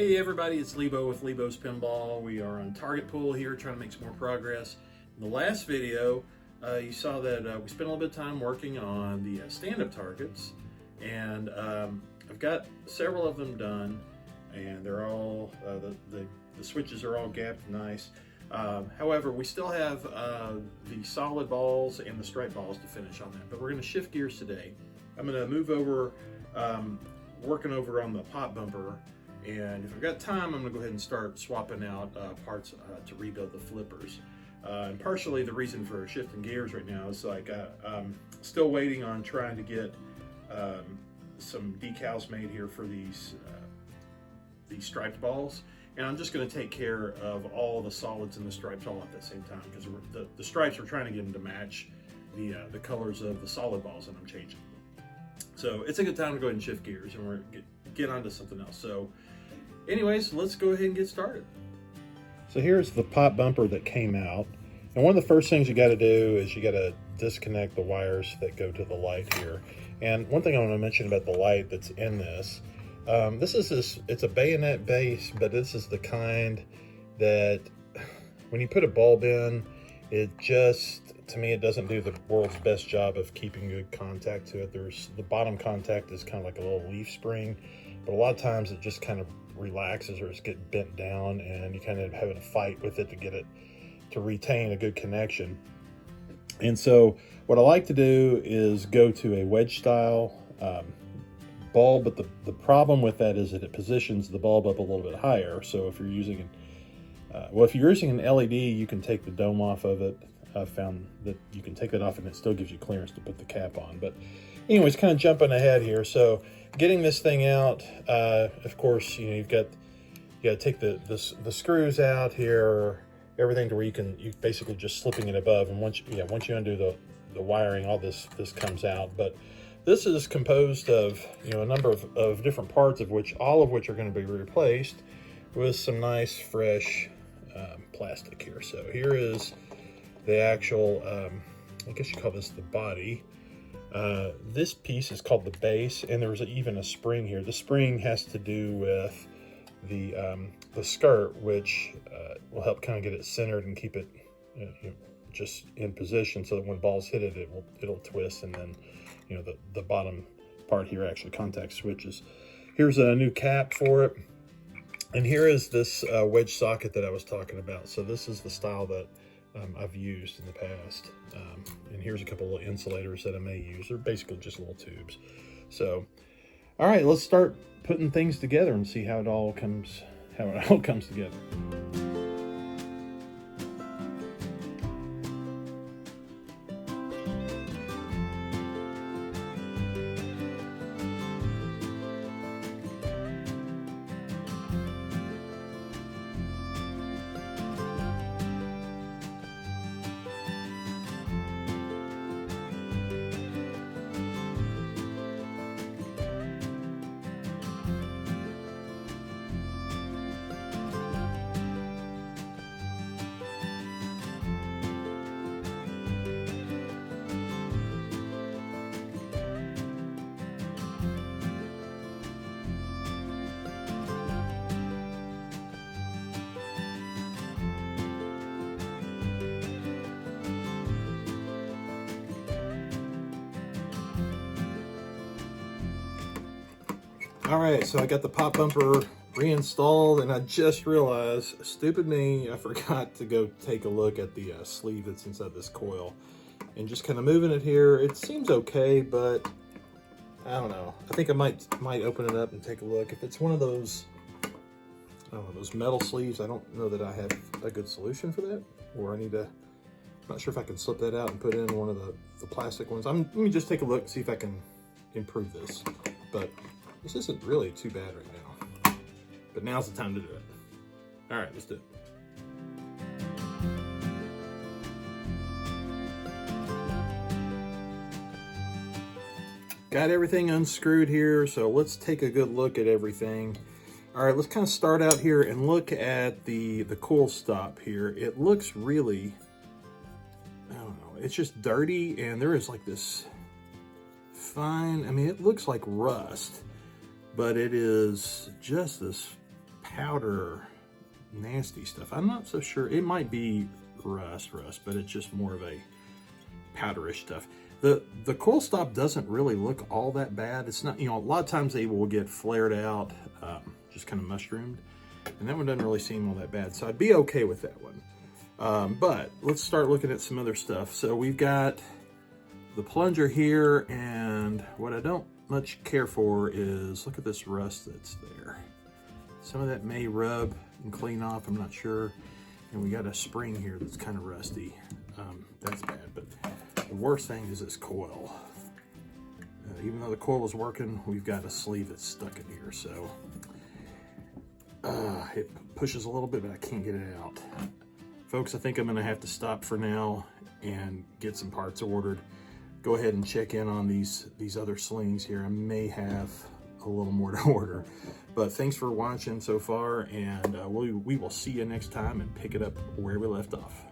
Hey everybody, it's Lebo with Lebo's Pinball. We are on target pool here trying to make some more progress. In the last video, you saw that we spent a little bit of time working on the stand-up targets, and I've got several of them done, and they're all, the switches are all gapped nice. However, we still have the solid balls and the striped balls to finish on that, but we're going to shift gears today. I'm going to move over, working over on the pop bumper. And if I've got time, I'm going to go ahead and start swapping out parts to rebuild the flippers. And partially the reason for shifting gears right now is like I'm still waiting on trying to get some decals made here for these striped balls. And I'm just going to take care of all the solids and the stripes all at the same time, because the stripes, we're trying to get them to match the colors of the solid balls that I'm changing. So it's a good time to go ahead and shift gears, and we're get onto something else. So anyways, let's go ahead and get started. So here's the pop bumper that came out. And one of the first things you got to do is you got to disconnect the wires that go to the light here. And one thing I want to mention about the light that's in this, it's a bayonet base, but this is the kind that when you put a bulb in, it just, to me, it doesn't do the world's best job of keeping good contact to it. The bottom contact is kind of like a little leaf spring, but a lot of times it just kind of relaxes or it's getting bent down, and you kind of having a fight with it to get it to retain a good connection. And so what I like to do is go to a wedge style bulb, but the problem with that is that it positions the bulb up a little bit higher. So if you're using if you're using an LED, you can take the dome off of it. I found that you can take that off and it still gives you clearance to put the cap on. But anyways, kind of jumping ahead here. So getting this thing out, of course, you know, you got to take the screws out here, everything to where you basically just slipping it above. And once you undo the wiring, all this comes out. But this is composed of, you know, a number of different parts, all of which are going to be replaced with some nice fresh plastic here. So here is the actual, I guess you call this the body. This piece is called the base, and there's even a spring here. The spring has to do with the skirt, which will help kind of get it centered and keep it just in position, so that when balls hit it, it'll twist, and then the bottom part here actually contact switches. Here's a new cap for it, and here is this wedge socket that I was talking about. So this is the style that I've used in the past, and here's a couple of insulators that I may use. They're basically just little tubes. So, all right, let's start putting things together and see how it all comes together. All right, so I got the pop bumper reinstalled, and I just realized, stupid me, I forgot to go take a look at the sleeve that's inside this coil. And just kind of moving it here, it seems okay, but I don't know. I think I might open it up and take a look. If it's one of those, I don't know, those metal sleeves, I don't know that I have a good solution for that, or I'm not sure if I can slip that out and put in one of the plastic ones. Let me just take a look and see if I can improve this. But this isn't really too bad right now, but now's the time to do it. All right, let's do it. Got everything unscrewed here, so let's take a good look at everything. All right, let's kind of start out here and look at the coil stop here. It looks really, I don't know, it's just dirty, and there is like this fine, I mean, it looks like rust, but it is just this powder, nasty stuff. I'm not so sure. It might be rust, but it's just more of a powderish stuff. The coil stop doesn't really look all that bad. It's not, you know, a lot of times they will get flared out, just kind of mushroomed, and that one doesn't really seem all that bad. So I'd be okay with that one. But let's start looking at some other stuff. So we've got the plunger here, and what I don't much care for is, look at this rust that's there. Some of that may rub and clean off, I'm not sure. And we got a spring here that's kind of rusty. That's bad, but the worst thing is this coil. Even though the coil was working, we've got a sleeve that's stuck in here, so it pushes a little bit, but I can't get it out. Folks, I think I'm gonna have to stop for now and get some parts ordered. Go ahead and check in on these other slings here. I may have a little more to order, but thanks for watching so far, and we will see you next time and pick it up where we left off.